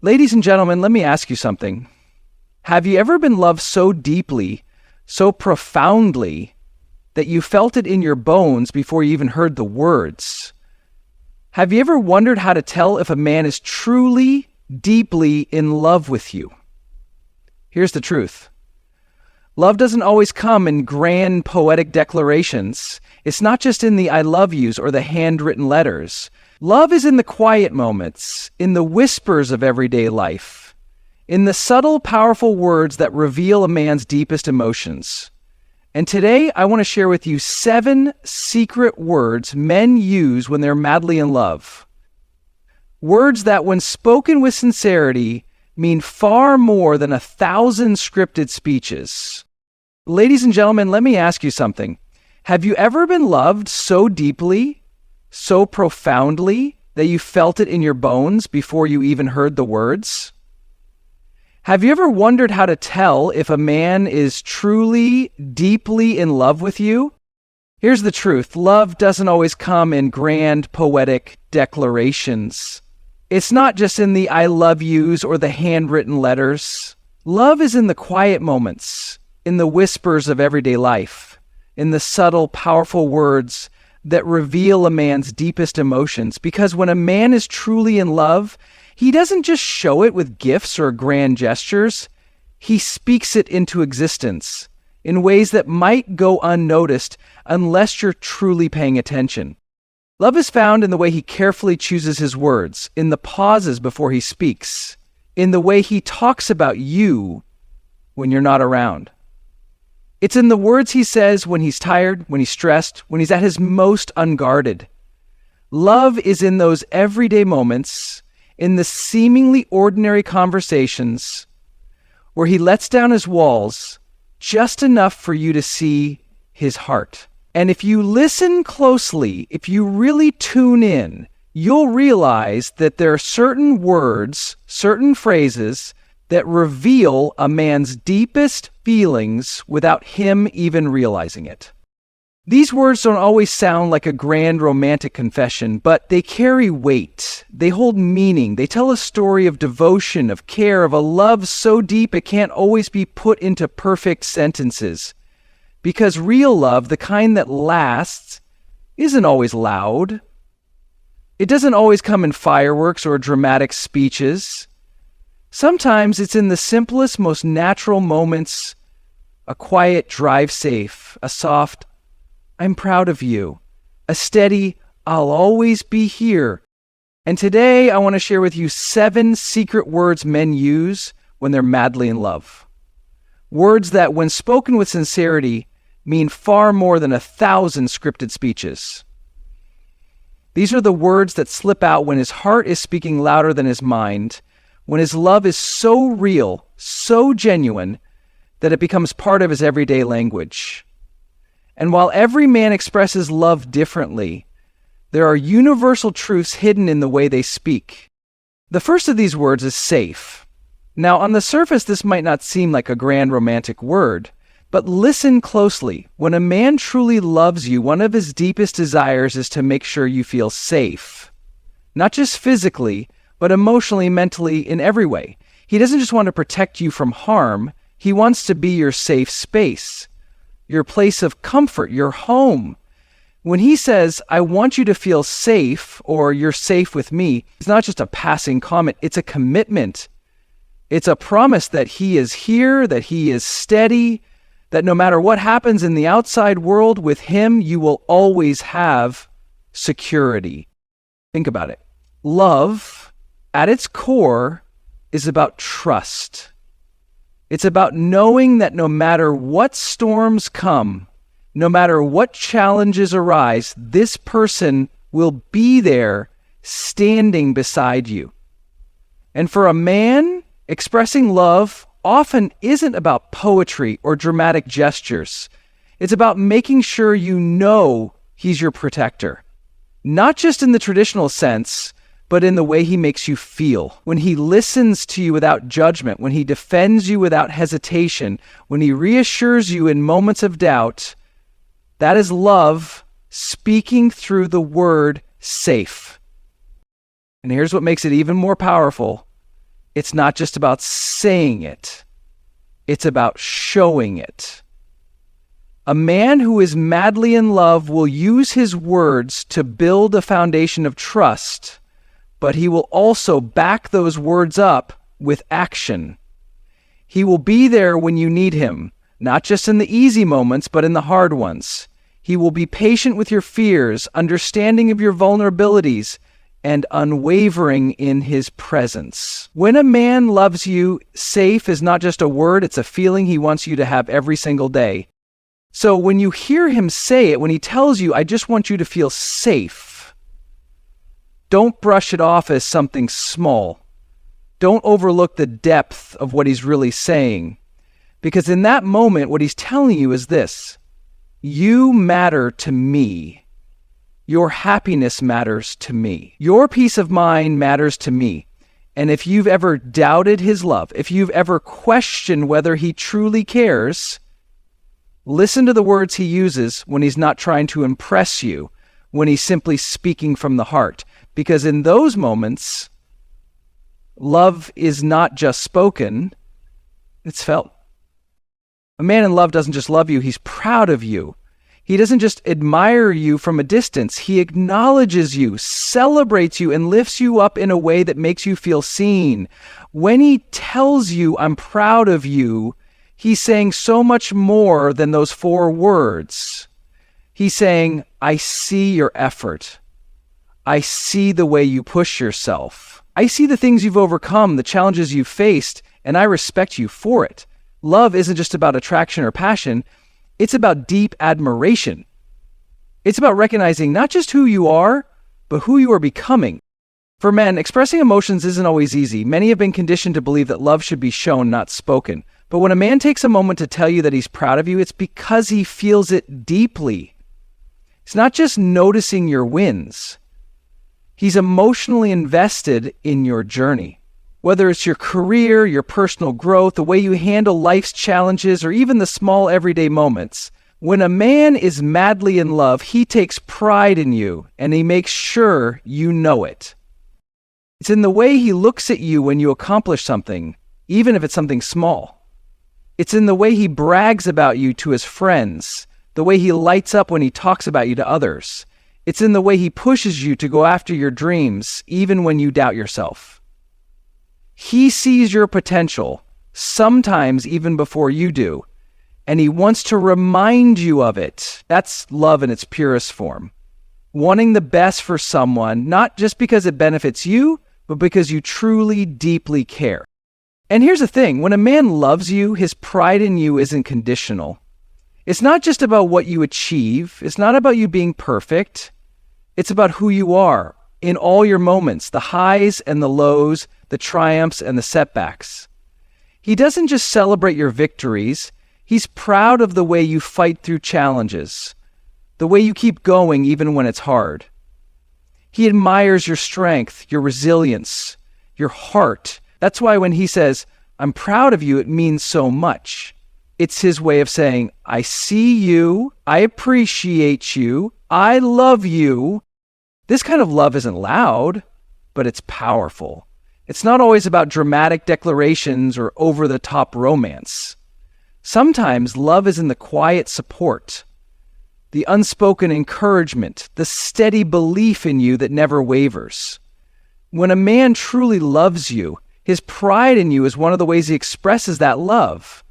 Ladies and gentlemen, let me ask you something. Have you ever been loved so deeply, so profoundly, that you felt it in your bones before you even heard the words? Have you ever wondered how to tell if a man is truly, deeply in love with you? Here's the truth. Love doesn't always come in grand poetic declarations. It's not just in the I love yous or the handwritten letters. Love is in the quiet moments, in the whispers of everyday life, in the subtle, powerful words that reveal a man's deepest emotions. And today, I want to share with you 7 secret words men use when they're madly in love. Words that, when spoken with sincerity, mean far more than 1,000 scripted speeches. Ladies and gentlemen, let me ask you something. Have you ever been loved so deeply, so profoundly, that you felt it in your bones before you even heard the words? Have you ever wondered how to tell if a man is truly, deeply in love with you? Here's the truth. Love doesn't always come in grand, poetic declarations. It's not just in the I love yous or the handwritten letters. Love is in the quiet moments, in the whispers of everyday life, in the subtle, powerful words that reveal a man's deepest emotions. Because when a man is truly in love, he doesn't just show it with gifts or grand gestures. He speaks it into existence in ways that might go unnoticed unless you're truly paying attention. Love is found in the way he carefully chooses his words, in the pauses before he speaks, in the way he talks about you when you're not around. It's in the words he says when he's tired, when he's stressed, when he's at his most unguarded. Love is in those everyday moments, in the seemingly ordinary conversations, where he lets down his walls just enough for you to see his heart. And if you listen closely, if you really tune in, you'll realize that there are certain words, certain phrases that reveal a man's deepest feelings without him even realizing it. These words don't always sound like a grand romantic confession, but they carry weight. They hold meaning. They tell a story of devotion, of care, of a love so deep it can't always be put into perfect sentences. Because real love, the kind that lasts, isn't always loud. It doesn't always come in fireworks or dramatic speeches. Sometimes it's in the simplest, most natural moments, a quiet drive safe, a soft I'm proud of you, a steady I'll always be here. And today I want to share with you 7 secret words men use when they're madly in love. Words that, when spoken with sincerity, mean far more than 1,000 scripted speeches. These are the words that slip out when his heart is speaking louder than his mind, when his love is so real, so genuine, that it becomes part of his everyday language. And while every man expresses love differently, there are universal truths hidden in the way they speak. The first of these words is safe. Now, on the surface, this might not seem like a grand romantic word, but listen closely. When a man truly loves you, one of his deepest desires is to make sure you feel safe. Not just physically, but emotionally, mentally, in every way. He doesn't just want to protect you from harm. He wants to be your safe space, your place of comfort, your home. When he says, I want you to feel safe, or you're safe with me, it's not just a passing comment, it's a commitment. It's a promise that he is here, that he is steady, that no matter what happens in the outside world, with him, you will always have security. Think about it. Love, at its core, is about trust. It's about knowing that no matter what storms come, no matter what challenges arise, this person will be there standing beside you. And for a man, expressing love often isn't about poetry or dramatic gestures. It's about making sure you know he's your protector. Not just in the traditional sense, but in the way he makes you feel. When he listens to you without judgment, when he defends you without hesitation, when he reassures you in moments of doubt, that is love speaking through the word safe. And here's what makes it even more powerful. It's not just about saying it. It's about showing it. A man who is madly in love will use his words to build a foundation of trust, but he will also back those words up with action. He will be there when you need him, not just in the easy moments, but in the hard ones. He will be patient with your fears, understanding of your vulnerabilities, and unwavering in his presence. When a man loves you, safe is not just a word, it's a feeling he wants you to have every single day. So when you hear him say it, when he tells you, I just want you to feel safe, don't brush it off as something small. Don't overlook the depth of what he's really saying. Because in that moment, what he's telling you is this: you matter to me. Your happiness matters to me. Your peace of mind matters to me. And if you've ever doubted his love, if you've ever questioned whether he truly cares, listen to the words he uses when he's not trying to impress you, when he's simply speaking from the heart. Because in those moments, love is not just spoken, it's felt. A man in love doesn't just love you, he's proud of you. He doesn't just admire you from a distance, he acknowledges you, celebrates you, and lifts you up in a way that makes you feel seen. When he tells you, I'm proud of you, he's saying so much more than those 4 words. He's saying, I see your effort. I see the way you push yourself. I see the things you've overcome, the challenges you've faced, and I respect you for it. Love isn't just about attraction or passion. It's about deep admiration. It's about recognizing not just who you are, but who you are becoming. For men, expressing emotions isn't always easy. Many have been conditioned to believe that love should be shown, not spoken. But when a man takes a moment to tell you that he's proud of you, it's because he feels it deeply. It's not just noticing your wins. He's emotionally invested in your journey. Whether it's your career, your personal growth, the way you handle life's challenges, or even the small everyday moments, when a man is madly in love, he takes pride in you, and he makes sure you know it. It's in the way he looks at you when you accomplish something, even if it's something small. It's in the way he brags about you to his friends, the way he lights up when he talks about you to others. It's in the way he pushes you to go after your dreams, even when you doubt yourself. He sees your potential, sometimes even before you do, and he wants to remind you of it. That's love in its purest form. Wanting the best for someone, not just because it benefits you, but because you truly, deeply care. And here's the thing, when a man loves you, his pride in you isn't conditional. It's not just about what you achieve. It's not about you being perfect. It's about who you are in all your moments, the highs and the lows, the triumphs and the setbacks. He doesn't just celebrate your victories. He's proud of the way you fight through challenges, the way you keep going even when it's hard. He admires your strength, your resilience, your heart. That's why when he says, I'm proud of you, it means so much. It's his way of saying, I see you, I appreciate you, I love you. This kind of love isn't loud, but it's powerful. It's not always about dramatic declarations or over-the-top romance. Sometimes love is in the quiet support, the unspoken encouragement, the steady belief in you that never wavers. When a man truly loves you, his pride in you is one of the ways he expresses that love.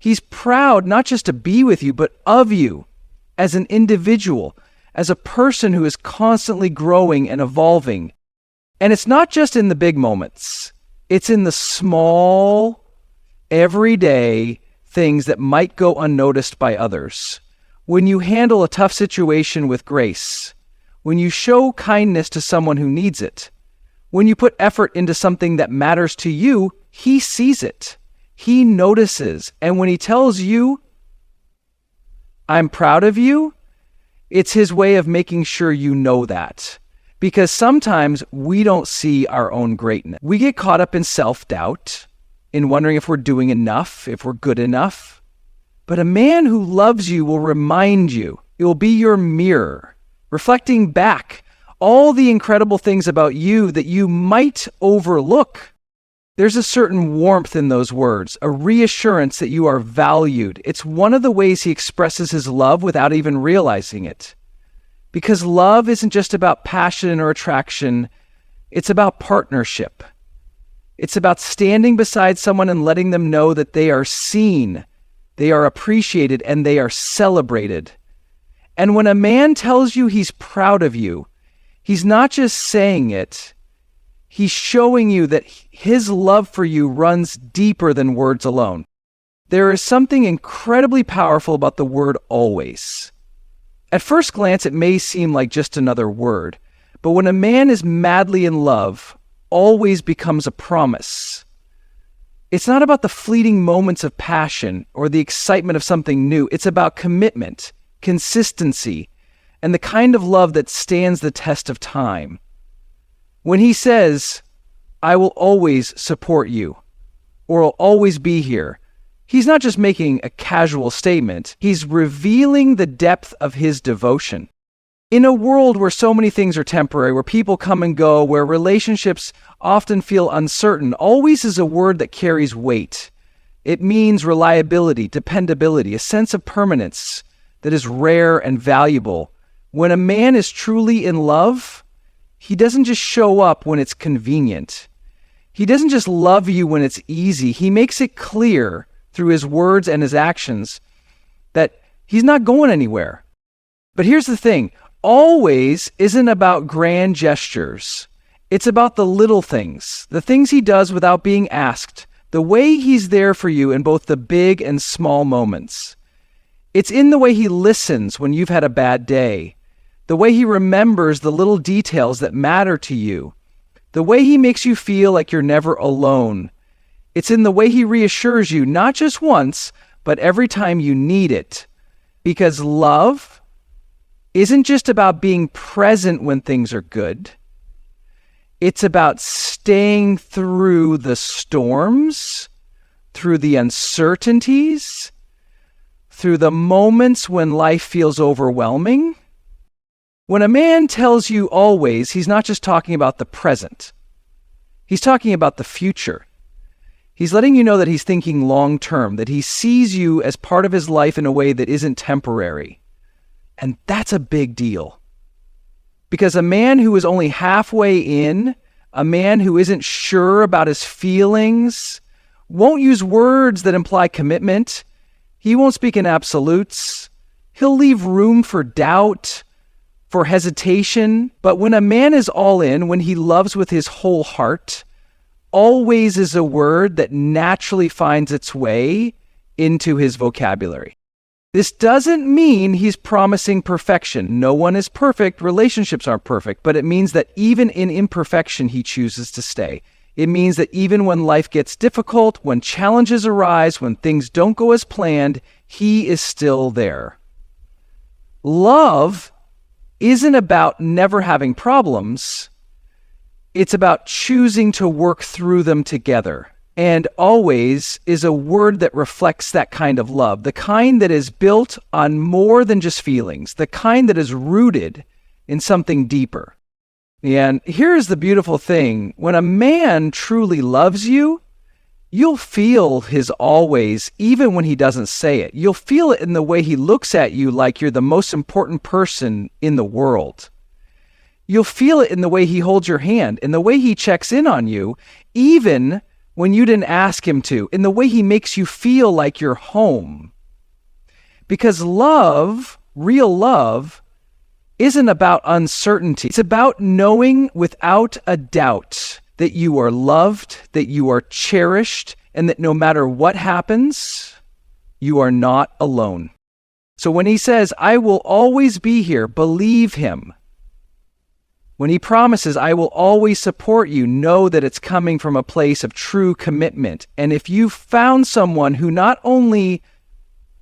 He's proud not just to be with you, but of you as an individual, as a person who is constantly growing and evolving. And it's not just in the big moments. It's in the small, everyday things that might go unnoticed by others. When you handle a tough situation with grace, when you show kindness to someone who needs it, when you put effort into something that matters to you, he sees it. He notices. And when he tells you, I'm proud of you, it's his way of making sure you know that. Because sometimes we don't see our own greatness. We get caught up in self-doubt, in wondering if we're doing enough, if we're good enough. But a man who loves you will remind you. It will be your mirror, reflecting back all the incredible things about you that you might overlook. There's a certain warmth in those words, a reassurance that you are valued. It's one of the ways he expresses his love without even realizing it. Because love isn't just about passion or attraction, it's about partnership. It's about standing beside someone and letting them know that they are seen, they are appreciated, and they are celebrated. And when a man tells you he's proud of you, he's not just saying it, he's showing you that his love for you runs deeper than words alone. There is something incredibly powerful about the word always. At first glance, it may seem like just another word, but when a man is madly in love, always becomes a promise. It's not about the fleeting moments of passion or the excitement of something new. It's about commitment, consistency, and the kind of love that stands the test of time. When he says, I will always support you, or I'll always be here, he's not just making a casual statement, he's revealing the depth of his devotion. In a world where so many things are temporary, where people come and go, where relationships often feel uncertain, always is a word that carries weight. It means reliability, dependability, a sense of permanence that is rare and valuable. When a man is truly in love, he doesn't just show up when it's convenient. He doesn't just love you when it's easy. He makes it clear through his words and his actions that he's not going anywhere. But here's the thing. Always isn't about grand gestures. It's about the little things, the things he does without being asked, the way he's there for you in both the big and small moments. It's in the way he listens when you've had a bad day, the way he remembers the little details that matter to you, the way he makes you feel like you're never alone. It's in the way he reassures you, not just once, but every time you need it. Because love isn't just about being present when things are good. It's about staying through the storms, through the uncertainties, through the moments when life feels overwhelming. When a man tells you always, he's not just talking about the present. He's talking about the future. He's letting you know that he's thinking long term, that he sees you as part of his life in a way that isn't temporary. And that's a big deal. Because a man who is only halfway in, a man who isn't sure about his feelings, won't use words that imply commitment. He won't speak in absolutes. He'll leave room for doubt, for hesitation. But when a man is all in, when he loves with his whole heart, always is a word that naturally finds its way into his vocabulary. This doesn't mean he's promising perfection. No one is perfect. Relationships aren't perfect. But it means that even in imperfection, he chooses to stay. It means that even when life gets difficult, when challenges arise, when things don't go as planned, he is still there. Love isn't about never having problems. It's about choosing to work through them together. And always is a word that reflects that kind of love, the kind that is built on more than just feelings, the kind that is rooted in something deeper. And here's the beautiful thing. When a man truly loves you, you'll feel his always, even when he doesn't say it. You'll feel it in the way he looks at you like you're the most important person in the world. You'll feel it in the way he holds your hand, in the way he checks in on you, even when you didn't ask him to, in the way he makes you feel like you're home. Because love, real love, isn't about uncertainty. It's about knowing without a doubt that you are loved, that you are cherished, and that no matter what happens, you are not alone. So when he says, I will always be here, believe him. When he promises, I will always support you, know that it's coming from a place of true commitment. And if you've found someone who not only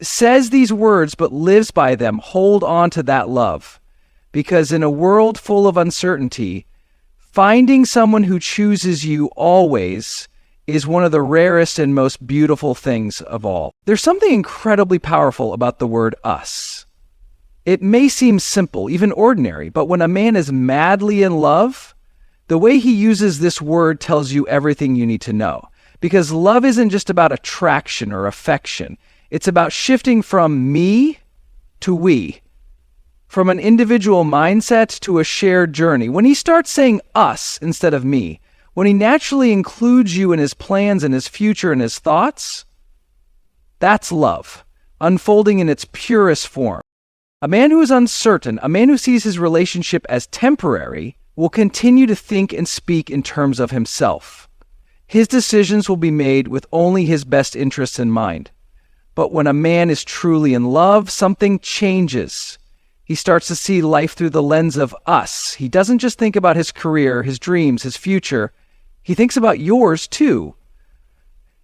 says these words, but lives by them, hold on to that love. Because in a world full of uncertainty, finding someone who chooses you always is one of the rarest and most beautiful things of all. There's something incredibly powerful about the word us. It may seem simple, even ordinary, but when a man is madly in love, The way he uses this word tells you everything you need to know. Because love isn't just about attraction or affection. It's about shifting from me to we, from an individual mindset to a shared journey. When he starts saying us instead of me, when he naturally includes you in his plans and his future and his thoughts, that's love, unfolding in its purest form. A man who is uncertain, a man who sees his relationship as temporary, will continue to think and speak in terms of himself. His decisions will be made with only his best interests in mind. But when a man is truly in love, something changes. He starts to see life through the lens of us. He doesn't just think about his career, his dreams, his future. He thinks about yours too.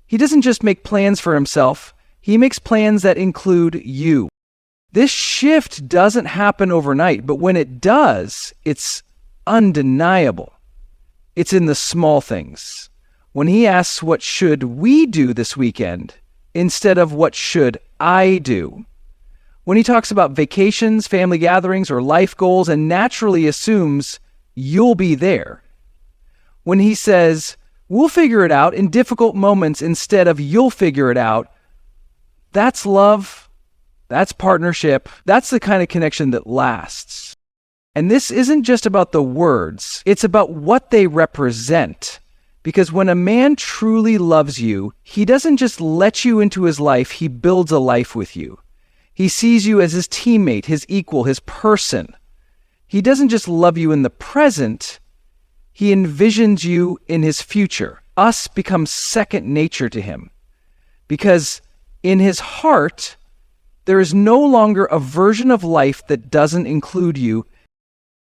He doesn't just make plans for himself. He makes plans that include you. This shift doesn't happen overnight, but when it does, it's undeniable. It's in the small things. When he asks, what should we do this weekend, instead of what should I do? When he talks about vacations, family gatherings, or life goals, and naturally assumes you'll be there. When he says, we'll figure it out in difficult moments instead of you'll figure it out, that's love, that's partnership, that's the kind of connection that lasts. And this isn't just about the words, it's about what they represent. Because when a man truly loves you, he doesn't just let you into his life, he builds a life with you. He sees you as his teammate, his equal, his person. He doesn't just love you in the present, he envisions you in his future. Us becomes second nature to him. Because in his heart, there is no longer a version of life that doesn't include you.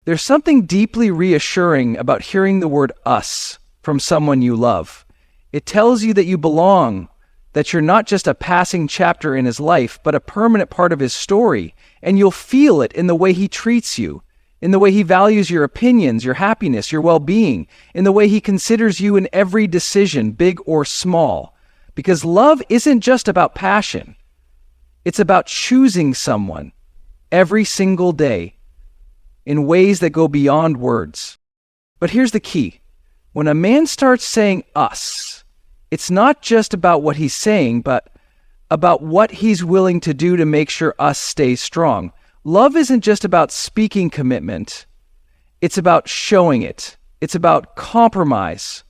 There's something deeply reassuring about hearing the word us from someone you love. It tells you that you belong, that you're not just a passing chapter in his life, but a permanent part of his story, and you'll feel it in the way he treats you, in the way he values your opinions, your happiness, your well-being, in the way he considers you in every decision, big or small. Because love isn't just about passion. It's about choosing someone every single day in ways that go beyond words. But here's the key. When a man starts saying us, it's not just about what he's saying, but about what he's willing to do to make sure us stays strong. Love isn't just about speaking commitment. It's about showing it. It's about compromise,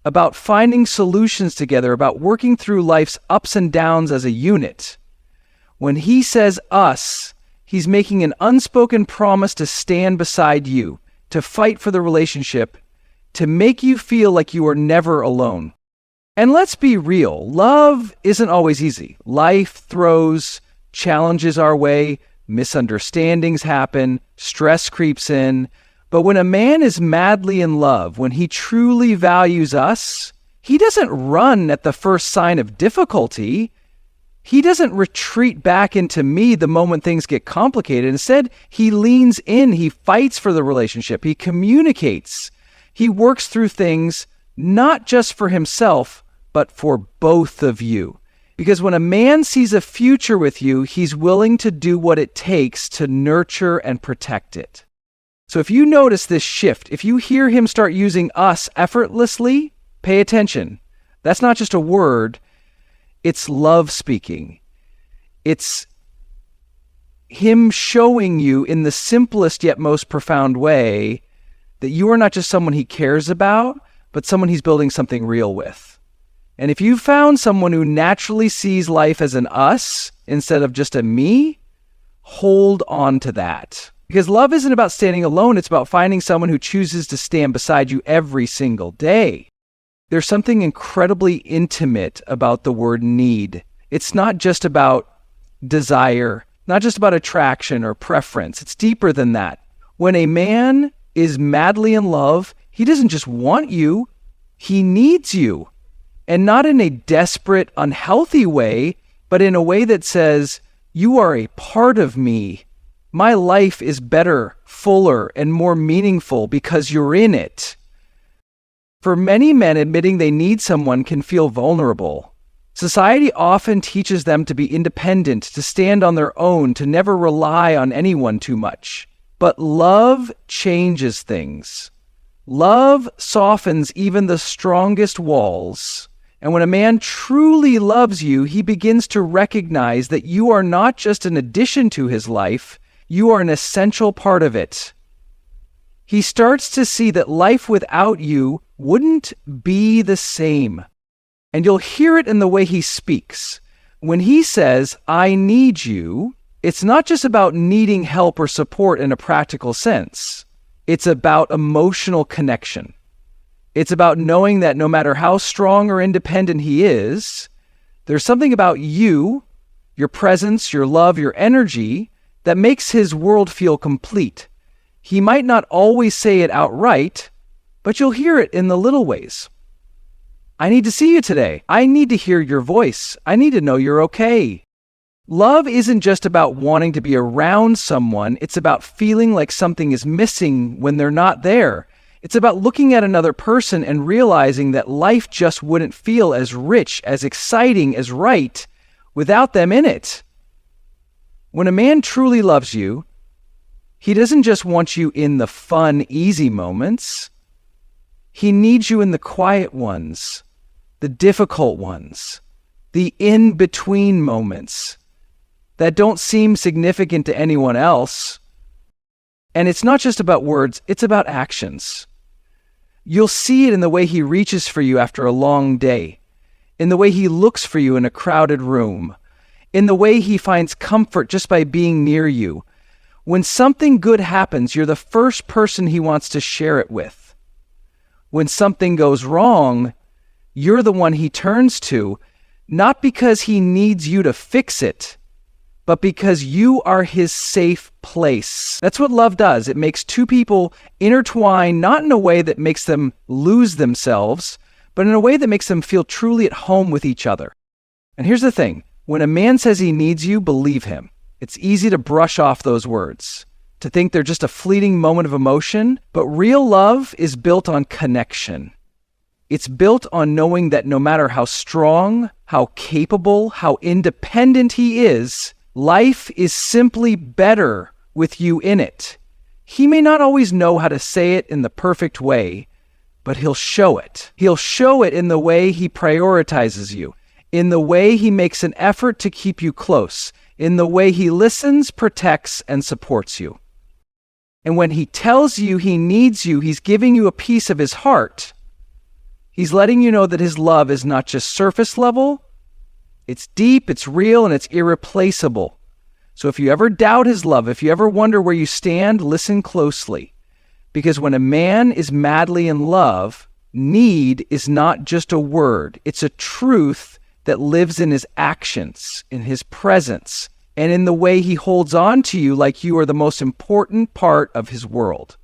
about finding solutions together, about working through life's ups and downs as a unit. When he says us, he's making an unspoken promise to stand beside you, to fight for the relationship, to make you feel like you are never alone. And let's be real, love isn't always easy. Life throws challenges our way, misunderstandings happen, stress creeps in. But when a man is madly in love, when he truly values us, he doesn't run at the first sign of difficulty. He doesn't retreat back into me the moment things get complicated. Instead, he leans in, he fights for the relationship, he communicates. He works through things not just for himself, but for both of you. Because when a man sees a future with you, he's willing to do what it takes to nurture and protect it. So if you notice this shift, if you hear him start using us effortlessly, pay attention. That's not just a word, it's love speaking. It's him showing you in the simplest yet most profound way that you are not just someone he cares about, but someone he's building something real with. And if you found someone who naturally sees life as an us instead of just a me, hold on to that. Because love isn't about standing alone, it's about finding someone who chooses to stand beside you every single day. There's something incredibly intimate about the word need. It's not just about desire, not just about attraction or preference. It's deeper than that. When a man is madly in love, he doesn't just want you, he needs you. And not in a desperate, unhealthy way, but in a way that says, you are a part of me. My life is better, fuller, and more meaningful because you're in it. For many men, admitting they need someone can feel vulnerable. Society often teaches them to be independent, to stand on their own, to never rely on anyone too much. But love changes things. Love softens even the strongest walls. And when a man truly loves you, he begins to recognize that you are not just an addition to his life, you are an essential part of it. He starts to see that life without you wouldn't be the same. And you'll hear it in the way he speaks. When he says, "I need you," it's not just about needing help or support in a practical sense. It's about emotional connection. It's about knowing that no matter how strong or independent he is, there's something about you, your presence, your love, your energy, that makes his world feel complete. He might not always say it outright, but you'll hear it in the little ways. "I need to see you today. I need to hear your voice. I need to know you're okay." Love isn't just about wanting to be around someone. It's about feeling like something is missing when they're not there. It's about looking at another person and realizing that life just wouldn't feel as rich, as exciting, as right without them in it. When a man truly loves you, he doesn't just want you in the fun, easy moments. He needs you in the quiet ones, the difficult ones, the in-between moments that don't seem significant to anyone else. And it's not just about words, it's about actions. You'll see it in the way he reaches for you after a long day, in the way he looks for you in a crowded room, in the way he finds comfort just by being near you. When something good happens, you're the first person he wants to share it with. When something goes wrong, you're the one he turns to, not because he needs you to fix it, but because you are his safe place. That's what love does. It makes two people intertwine, not in a way that makes them lose themselves, but in a way that makes them feel truly at home with each other. And here's the thing. When a man says he needs you, believe him. It's easy to brush off those words, to think they're just a fleeting moment of emotion, but real love is built on connection. It's built on knowing that no matter how strong, how capable, how independent he is, life is simply better with you in it. He may not always know how to say it in the perfect way, but he'll show it. He'll show it in the way he prioritizes you, in the way he makes an effort to keep you close, in the way he listens, protects, and supports you. And when he tells you he needs you, he's giving you a piece of his heart. He's letting you know that his love is not just surface level. It's deep, it's real, and it's irreplaceable. So if you ever doubt his love, if you ever wonder where you stand, listen closely. Because when a man is madly in love, need is not just a word. It's a truth that lives in his actions, in his presence, and in the way he holds on to you like you are the most important part of his world.